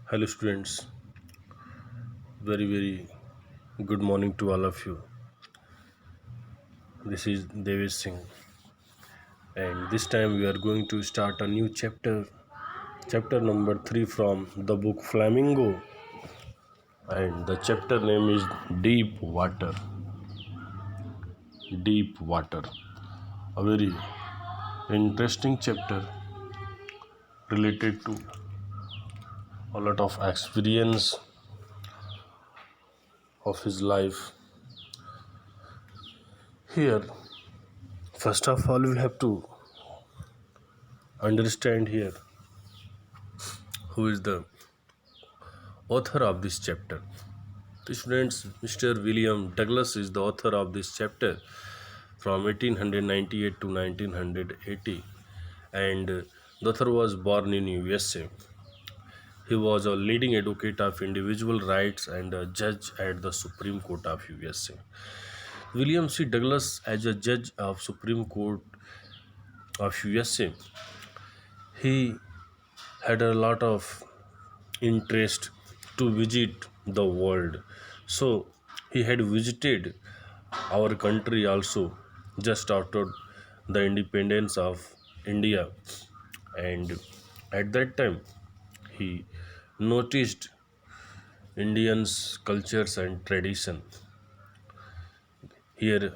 Hello, students. Very good morning to all of you. This is Devesh Singh, and this time we are going to start a new chapter number 3 from the book Flamingo, and the chapter name is Deep Water. Deep Water. A very interesting chapter related to a lot of experience of his life. Here, first of all, we have to understand here who is the author of this chapter. The students, Mr. William Douglas is the author of this chapter from 1898 to 1980, and the author was born in USA. He was a leading advocate of individual rights and a judge at the Supreme Court of USA. William C. Douglas, as a judge of Supreme Court of USA, he had a lot of interest to visit the world. So he had visited our country also just after the independence of India, and at that time he noticed Indians cultures and tradition. Here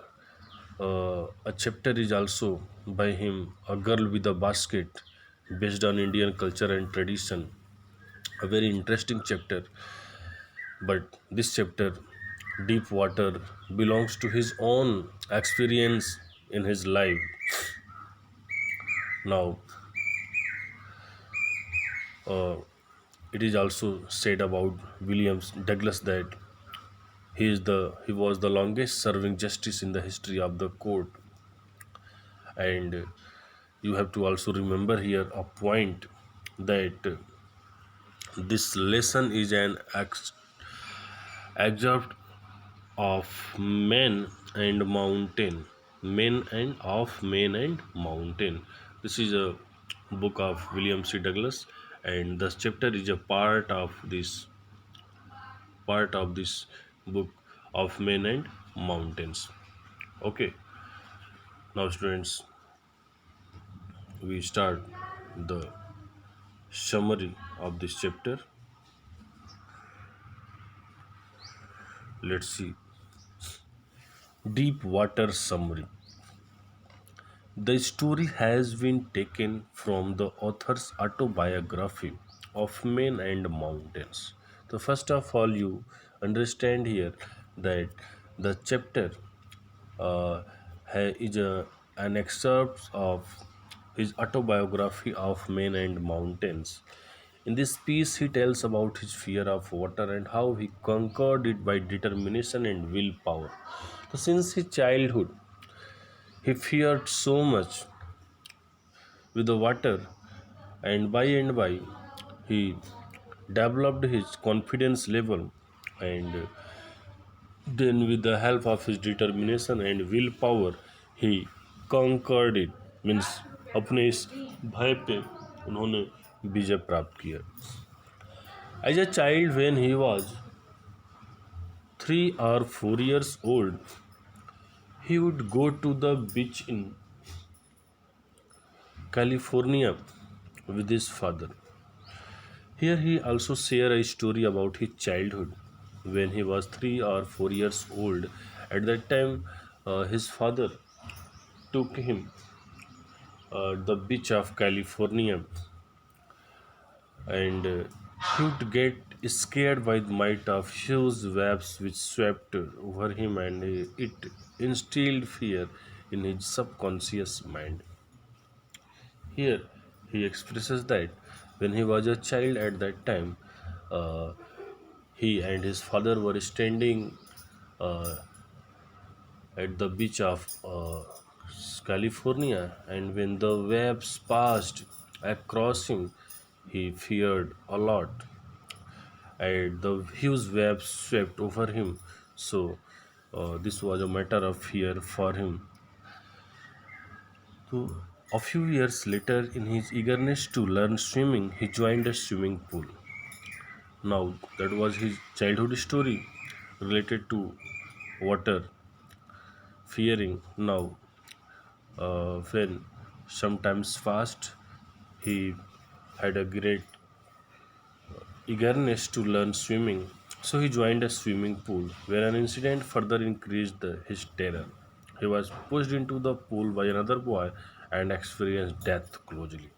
a chapter is also by him, A Girl with a Basket, based on Indian culture and tradition, a very interesting chapter. But this chapter, Deep Water, belongs to his own experience in his life. Now, uh, it is also said about Williams Douglas that he was the longest serving justice in the history of the court, and you have to also remember here a point that this lesson is an excerpt of Men and Mountain. Men and Mountain. This is a book of William C. Douglas, and the chapter is a part of this book of Men and Mountains. Okay, now students, we start the summary of this chapter. Let's see. Deep Water Summary. The story has been taken from the author's autobiography of Men and Mountains. So, first of all, you understand here that the chapter uh, an excerpt of his autobiography of Men and Mountains. In this piece, he tells about his fear of water and how he conquered it by determination and willpower. So, since his childhood, he feared so much with the water, and by he developed his confidence level, and then with the help of his determination and willpower he conquered it, means अपने इस भय पे उन्होंने विजय प्राप्त किया. As a child, when he was 3 or 4 years old, he would go to the beach in California with his father. Here he also shared a story about his childhood when he was 3 or 4 years old. At that time, his father took him the beach of California, and he would get scared by the might of huge waves which swept over him, and it instilled fear in his subconscious mind. Here he expresses that when he was a child at that time, uh, he and his father were standing uh, at the beach of California, and when the waves passed across him, he feared a lot, and the huge waves swept over him. So, this was a matter of fear for him. So, a few years later, in his eagerness to learn swimming, he joined a swimming pool. Now, that was his childhood story related to water, fearing. Now, when sometimes fast, he had a great eagerness to learn swimming. So he joined a swimming pool where an incident further increased his terror. He was pushed into the pool by another boy and experienced death closely.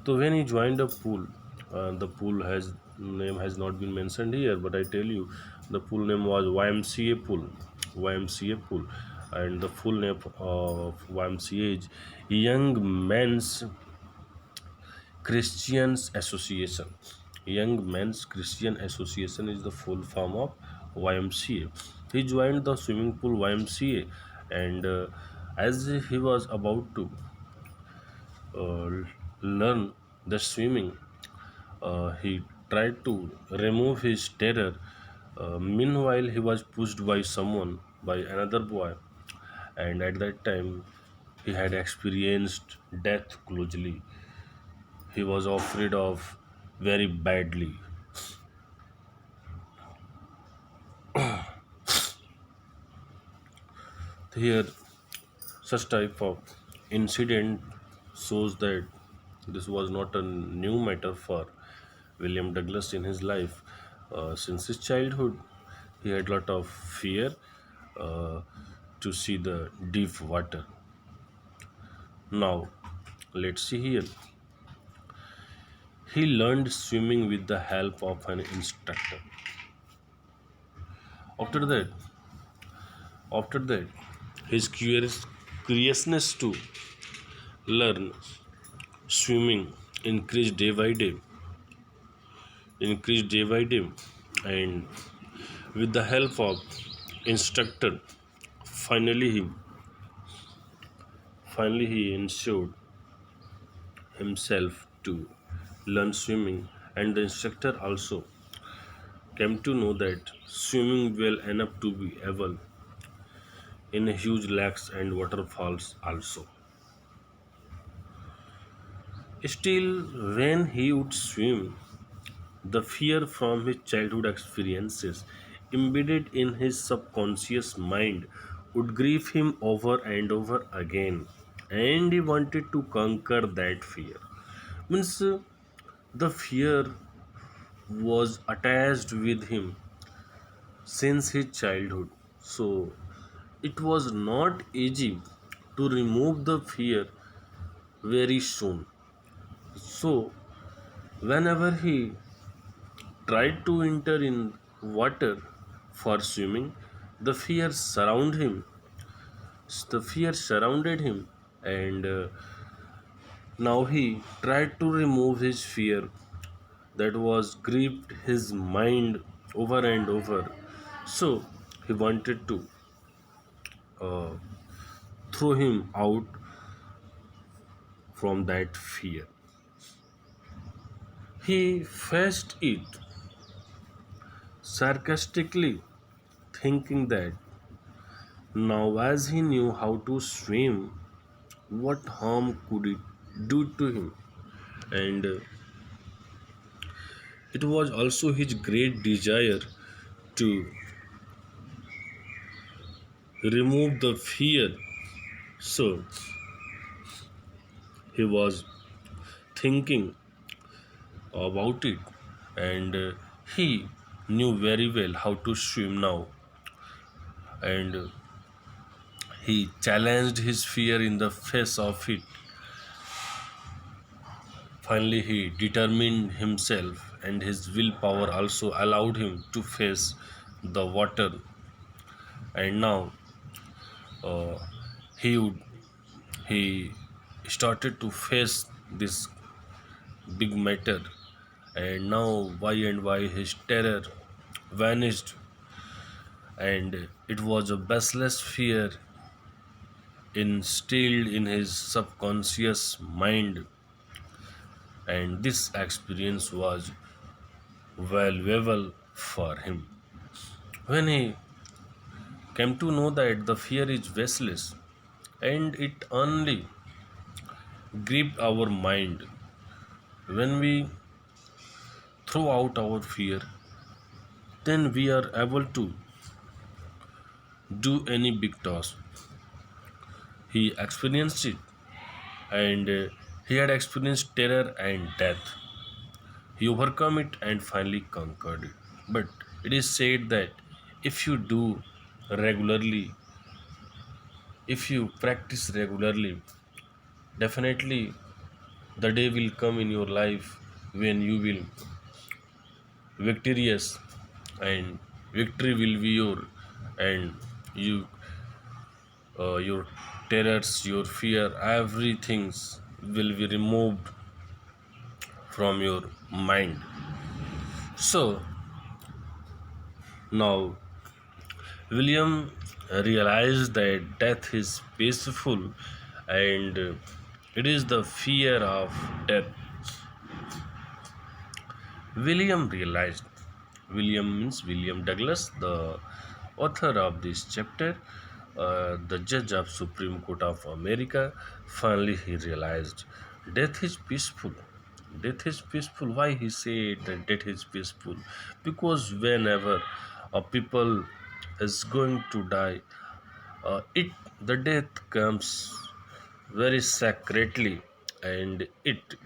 So when he joined a pool, the pool has name has not been mentioned here, but I tell you, the pool name was YMCA pool, YMCA pool, and the full name of YMCA is Young Men's Christians Association. Young Men's Christian Association is the full form of YMCA. He joined the swimming pool YMCA, and as he was about to uh, learn the swimming, he tried to remove his terror. Meanwhile, he was pushed by someone, by another boy, and at that time, he had experienced death closely. He was afraid of very badly. Here, such type of incident shows that this was not a new matter for William Douglas in his life. Since his childhood, he had lot of fear uh, to see the deep water. Now, let's see here. He learned swimming with the help of an instructor. After that, after that, his curiousness to learn swimming increased day by day, and with the help of instructor, finally he finally he ensured himself to learn swimming, and the instructor also came to know that swimming well enough to be able in huge lakes and waterfalls also. Still, when he would swim, the fear from his childhood experiences embedded in his subconscious mind would grieve him over and over again, and he wanted to conquer that fear. Means the fear was attached with him since his childhood. So it was not easy to remove the fear very soon. So whenever he tried to enter in water for swimming, the fear surrounded him. The fear surrounded him, and now he tried to remove his fear that was gripped his mind over and over. So he wanted to uh, throw him out from that fear. He faced it sarcastically, thinking that now, as he knew how to swim, what harm could it do to him? And it was also his great desire to remove the fear. So he was thinking about it, and he knew very well how to swim now, and he challenged his fear in the face of it. Finally, he determined himself, and his willpower also allowed him to face the water. And now uh, he would, he started to face this big matter, and now by his terror vanished, and it was a baseless fear instilled in his subconscious mind, and this experience was valuable for him. When he came to know that the fear is baseless and it only gripped our mind, when we throughout our fear, then we are able to do any big task. He experienced it, and he had experienced terror and death. He overcome it and finally conquered it. But it is said that if you do regularly, if you practice regularly, definitely the day will come in your life when you will victorious, and victory will be your, and you your terrors, your fear, everything will be removed from your mind. So now William realized that death is peaceful, and it is the fear of death. William realized, William means William Douglas, the author of this chapter, the judge of Supreme Court of America. Finally he realized death is peaceful. Death is peaceful. Why he said that death is peaceful? Because whenever a people is going to die, it the death comes very sacredly, and it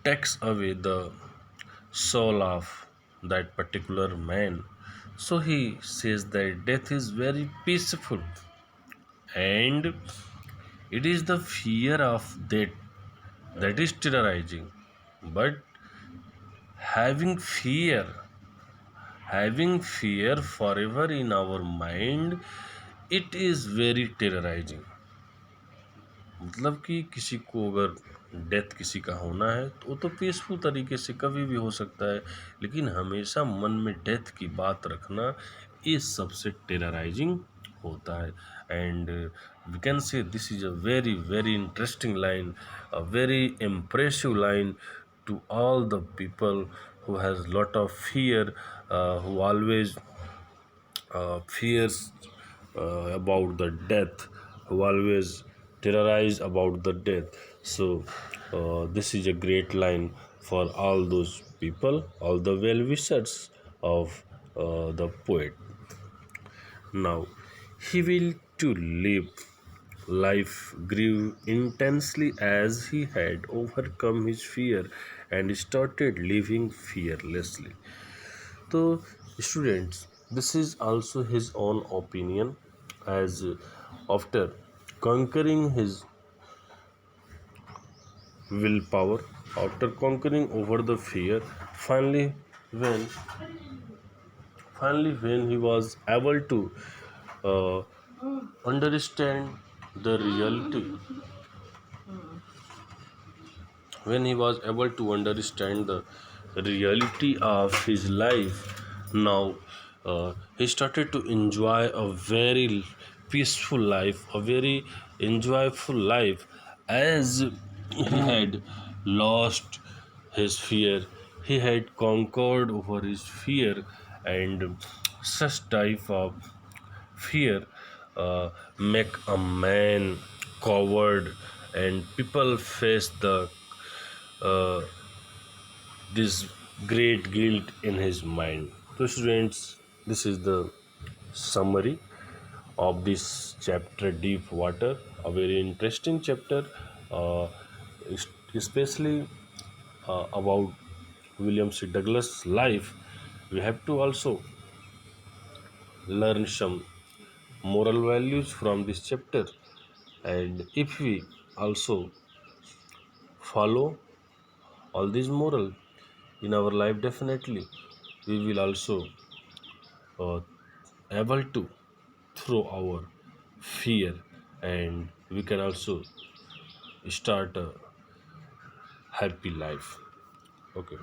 takes away the soul of that particular man. So he says that death is very peaceful, and it is the fear of death that is terrorizing. But having fear, having fear forever in our mind, it is very terrorizing. मतलब कि किसी को अगर death किसी का होना है तो वो तो पीसफुल तरीके से कभी भी हो सकता है, लेकिन हमेशा मन में डेथ की बात रखना ये सबसे टेरराइजिंग होता है. And we can say this is a very very interesting line, a very impressive line to all the people who has lot of fear, who always fears about the death, who always terrorize about the death. So this is a great line for all those people, all the well wishers of the poet. Now he will to live. Life grew intensely as he had overcome his fear and started living fearlessly. So, students, this is also his own opinion, as after conquering his willpower, after conquering over the fear, finally when when he was able to uh, understand the reality, when he was able to understand the reality of his life, now he started to enjoy a very peaceful life, a very enjoyable life, as he had lost his fear, he had conquered over his fear. And such type of fear make a man coward, and people face the uh, this great guilt in his mind. So, students, this is the summary of this chapter, Deep Water, a very interesting chapter, uh, especially about William C. Douglas' life. We have to also learn some moral values from this chapter, and if we also follow all these moral in our life, definitely we will also uh, able to throw our fear, and we can also start a happy life. Okay.